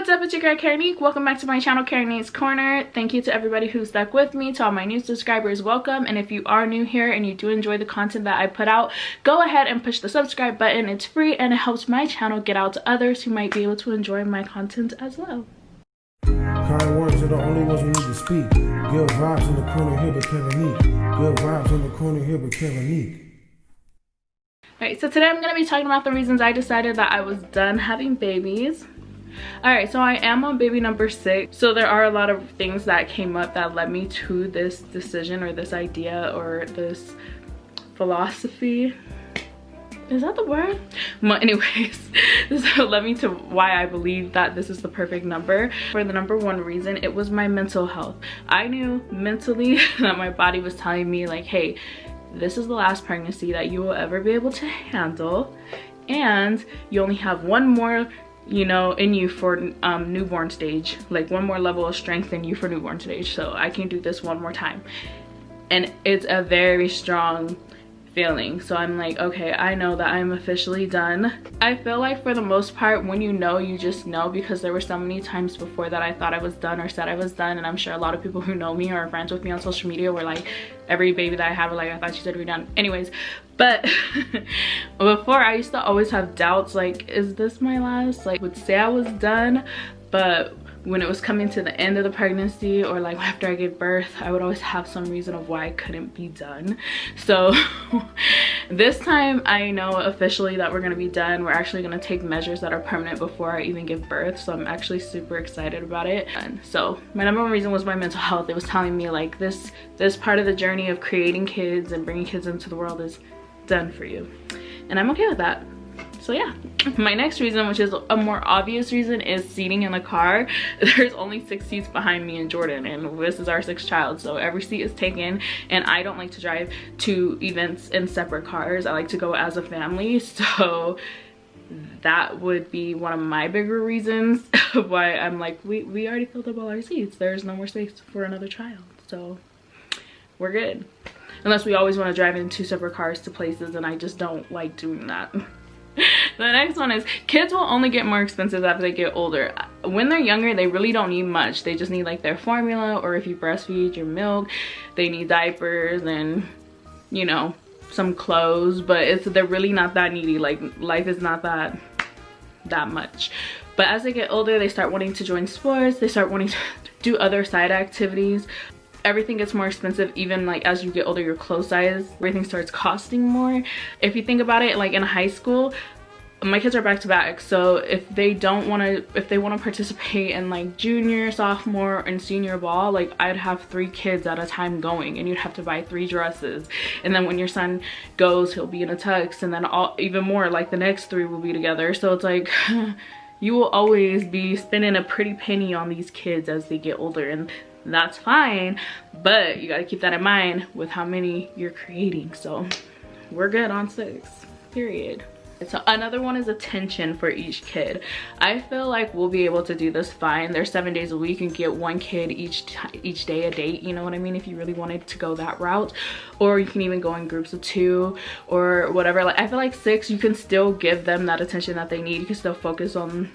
What's up, it's your girl Karanique. Welcome back to my channel, Karanique's Corner. Thank you to everybody who stuck with me. To all my new subscribers, welcome. And if you are new here and you do enjoy the content that I put out, go ahead and push the subscribe button. It's free and it helps my channel get out to others who might be able to enjoy my content as well. Kind words are the only ones we need to speak. Good vibes in the corner here, but Karanique. Good vibes in the corner here, but Karanique. Alright, so today I'm going to be talking about the reasons I decided that I was done having babies. Alright, so I am on baby number 6. So there are a lot of things that came up that led me to this decision or this idea or this philosophy. Is that the word? Well, anyways, this led me to why I believe that this is the perfect number. For the number one reason, it was my mental health. I knew mentally that my body was telling me like, hey, this is the last pregnancy that you will ever be able to handle, and you only have one more, you know, in you for newborn stage, like one more level of strength in you for newborn stage. So I can do this one more time, and it's a very strong feeling. So I'm like, okay, I know that I'm officially done. I feel like for the most part, when you know, you just know, because there were so many times before that I thought I was done or said I was done, and I'm sure a lot of people who know me or are friends with me on social media were like, every baby that I have, like, I thought you said we're done. Anyways, but before I used to always have doubts, like, is this my last? Like, would say I was done, but when it was coming to the end of the pregnancy or like after I gave birth, I would always have some reason of why I couldn't be done. So this time I know officially that we're gonna be done. We're actually gonna take measures that are permanent before I even give birth. So I'm actually super excited about it. And so my number one reason was my mental health. It was telling me like this part of the journey of creating kids and bringing kids into the world is done for you. And I'm okay with that. So yeah, my next reason, which is a more obvious reason, is seating in the car. There's only 6 seats behind me and Jordan, and this is our 6th child, so every seat is taken. And I don't like to drive to events in separate cars. I like to go as a family, so that would be one of my bigger reasons of why I'm like, we already filled up all our seats. There's no more space for another child, so we're good. Unless we always want to drive in 2 separate cars to places, and I just don't like doing that. The next one is kids will only get more expensive after they get older. When they're younger, they really don't need much. They just need like their formula, or if you breastfeed, your milk. They need diapers and, you know, some clothes, but they're really not that needy. Like, life is not that much. But as they get older, they start wanting to join sports. They start wanting to do other side activities. Everything gets more expensive. Even like as you get older, your clothes size, everything starts costing more. If you think about it, like in high school, my kids are back to back, so if they want to participate in like junior, sophomore, and senior ball, like I'd have 3 kids at a time going, and you'd have to buy 3 dresses. And then when your son goes, he'll be in a tux, and then even more, like the next 3 will be together. So it's like you will always be spending a pretty penny on these kids as they get older, and that's fine, but you got to keep that in mind with how many you're creating. So we're good on 6, period. So another one is attention for each kid. I feel like we'll be able to do this fine. There's 7 days a week and get 1 kid each day a date, you know what I mean, if you really wanted to go that route. Or you can even go in groups of 2 or whatever. Like, I feel like 6, you can still give them that attention that they need. You can still focus on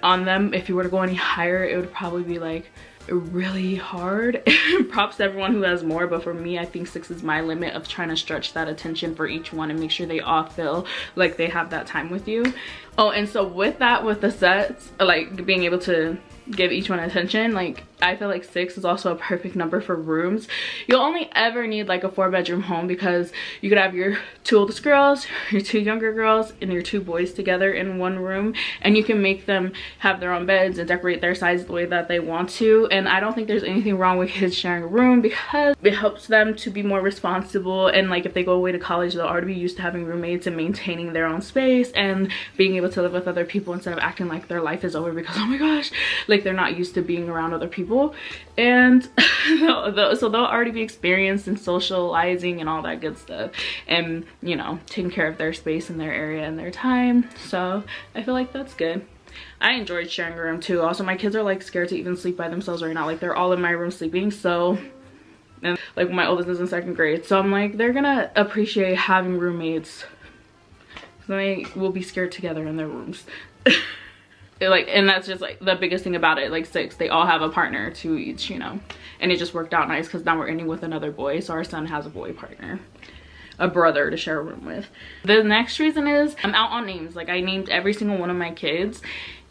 them. If you were to go any higher, it would probably be like really hard. Props to everyone who has more, but for me, I think 6 is my limit of trying to stretch that attention for each one and make sure they all feel like they have that time with you. Oh, and so with that, with the sets, like being able to give each one attention, like I feel like 6 is also a perfect number for rooms. You'll only ever need like a 4-bedroom home, because you could have your 2 oldest girls, your 2 younger girls, and your 2 boys together in one room, and you can make them have their own beds and decorate their sides the way that they want to. And I don't think there's anything wrong with kids sharing a room, because it helps them to be more responsible, and like if they go away to college, they'll already be used to having roommates and maintaining their own space and being able to live with other people instead of acting like their life is over because, oh my gosh, like they're not used to being around other people. And so they'll already be experienced in socializing and all that good stuff, and you know, taking care of their space and their area and their time. So I feel like that's good. I enjoyed sharing a room too. Also, my kids are like scared to even sleep by themselves right now. Like, they're all in my room sleeping. So, and like my oldest is in 2nd grade, so I'm like, they're gonna appreciate having roommates. They will be scared together in their rooms. like, and that's just like the biggest thing about it. Like 6, they all have a partner, 2 each, you know, and it just worked out nice because now we're ending with another boy, so our son has a boy partner, a brother to share a room with. The next reason is I'm out on names. Like I named every single one of my kids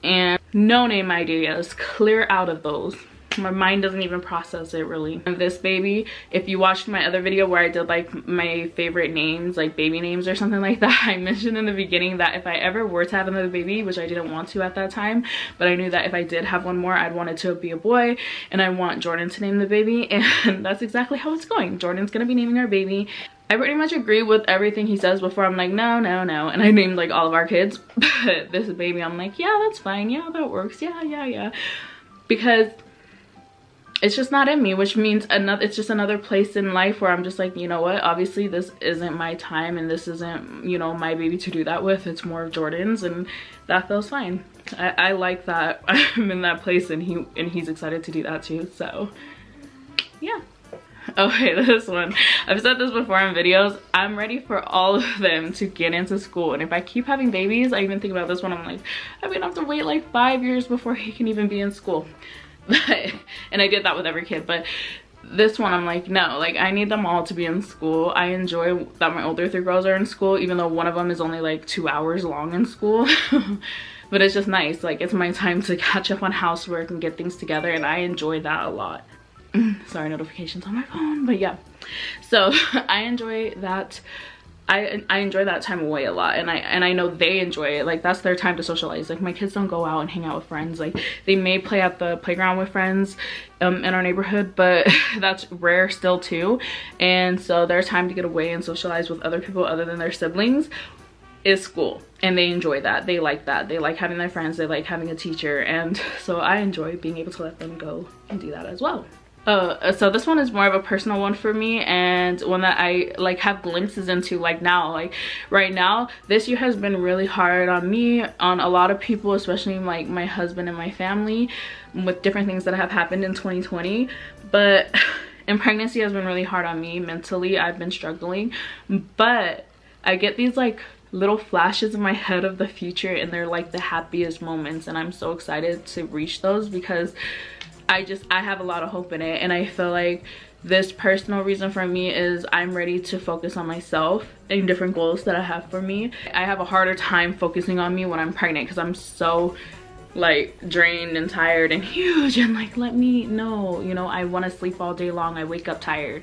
and no name ideas, clear out of those. My mind doesn't even process it really. And this baby, if you watched my other video where I did like my favorite names, like baby names or something like that, I mentioned in the beginning that if I ever were to have another baby, which I didn't want to at that time, but I knew that if I did have one more, I'd want it to be a boy, and I want Jordan to name the baby, and that's exactly how it's going. Jordan's gonna be naming our baby. I pretty much agree with everything he says before. I'm like, no, no, no. And I named like all of our kids. But this baby, I'm like, yeah, that's fine. Yeah, that works. Yeah, yeah, yeah. Because it's just not in me, which means it's just another place in life where I'm just like, you know what, obviously this isn't my time and this isn't, you know, my baby to do that with. It's more of Jordan's, and that feels fine. I like that I'm in that place, and he's excited to do that too. So yeah. Okay, this one, I've said this before in videos, I'm ready for all of them to get into school. And if I keep having babies, I even think about this one, I'm like, I'm gonna have to wait like 5 years before he can even be in school. And I did that with every kid, but this one I'm like, no, like I need them all to be in school. I enjoy that my older 3 girls are in school, even though one of them is only like 2 hours long in school. But it's just nice, like it's my time to catch up on housework and get things together, and I enjoy that a lot. Sorry, notifications on my phone, but yeah, so I enjoy that. I enjoy that time away a lot, and I know they enjoy it. Like that's their time to socialize. Like my kids don't go out and hang out with friends. Like they may play at the playground with friends in our neighborhood, but that's rare still too. And so their time to get away and socialize with other people other than their siblings is school, and they enjoy that. They like that. They like having their friends. They like having a teacher, and so I enjoy being able to let them go and do that as well. So this one is more of a personal one for me, and one that I like have glimpses into like now. Like right now, this year has been really hard on me, on a lot of people, especially like my husband and my family, with different things that have happened in 2020. But and pregnancy has been really hard on me mentally. I've been struggling, but I get these like little flashes in my head of the future, and they're like the happiest moments, and I'm so excited to reach those because I have a lot of hope in it. And I feel like this personal reason for me is I'm ready to focus on myself and different goals that I have for me. I have a harder time focusing on me when I'm pregnant because I'm so like drained and tired and huge, and like, let me know, you know, I want to sleep all day long. I wake up tired,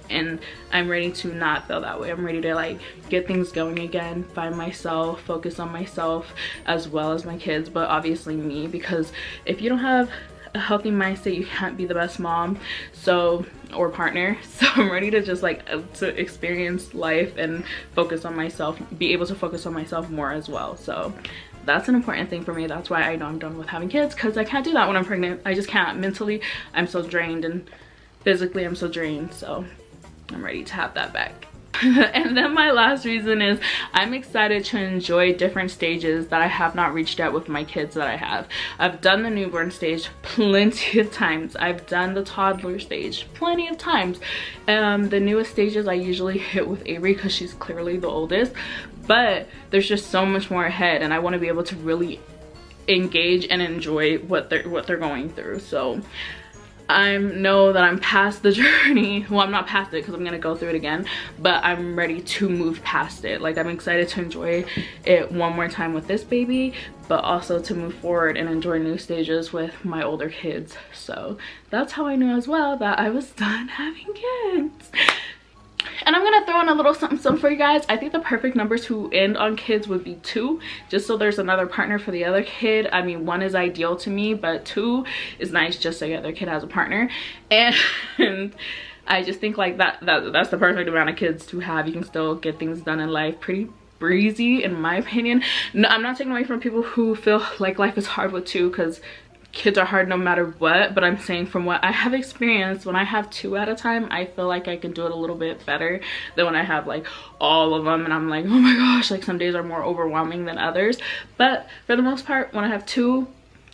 and I'm ready to not feel that way. I'm ready to like get things going again, find myself, focus on myself as well as my kids, but obviously me, because if you don't have a healthy mindset, you can't be the best mom, so, or partner. So I'm ready to just like to experience life and focus on myself, be able to focus on myself more as well. So that's an important thing for me. That's why I know I'm done with having kids, because I can't do that when I'm pregnant. I just can't. Mentally I'm so drained, and physically I'm so drained, so I'm ready to have that back. And then my last reason is I'm excited to enjoy different stages that I have not reached yet with my kids that I have. I've done the newborn stage plenty of times. I've done the toddler stage plenty of times. The newest stages I usually hit with Avery because she's clearly the oldest, but there's just so much more ahead, and I want to be able to really engage and enjoy what they're going through. So I know that I'm past the journey. Well, I'm not past it because I'm gonna go through it again, but I'm ready to move past it. Like I'm excited to enjoy it one more time with this baby, but also to move forward and enjoy new stages with my older kids. So that's how I knew as well that I was done having kids. And I'm gonna throw in a little something for you guys. I think the perfect number to end on kids would be 2, just so there's another partner for the other kid. I mean, 1 is ideal to me, but 2 is nice just so the other kid has a partner. And I just think like that's the perfect amount of kids to have. You can still get things done in life pretty breezy, in my opinion. No, I'm not taking away from people who feel like life is hard with 2, because kids are hard no matter what, but I'm saying from what I have experienced, when I have 2 at a time, I feel like I can do it a little bit better than when I have like all of them, and I'm like, oh my gosh, like some days are more overwhelming than others. But for the most part, when I have 2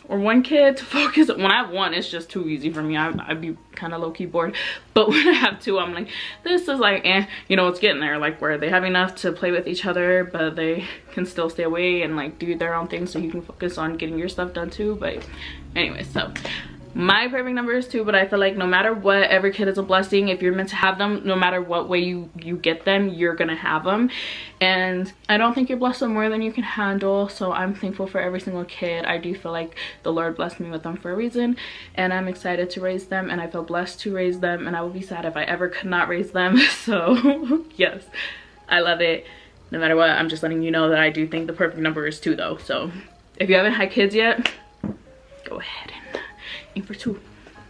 or one kid to focus. When I have one, it's just too easy for me. I'd be kind of low-key bored. But when I have two, I'm like, this is like, you know, it's getting there, like where they have enough to play with each other, but they can still stay away and like do their own thing, so you can focus on getting your stuff done too. But anyway, so my perfect number is 2, but I feel like no matter what, every kid is a blessing. If you're meant to have them, no matter what way you get them, you're gonna have them. And I don't think you're blessed with more than you can handle, so I'm thankful for every single kid. I do feel like the Lord blessed me with them for a reason, and I'm excited to raise them, and I feel blessed to raise them, and I would be sad if I ever could not raise them. So yes, I love it. No matter what, I'm just letting you know that I do think the perfect number is 2 though. So if you haven't had kids yet, go ahead and aim for 2,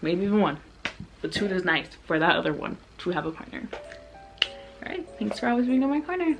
maybe even 1, but 2 is nice for that other one to have a partner. All right, thanks for always being in my corner.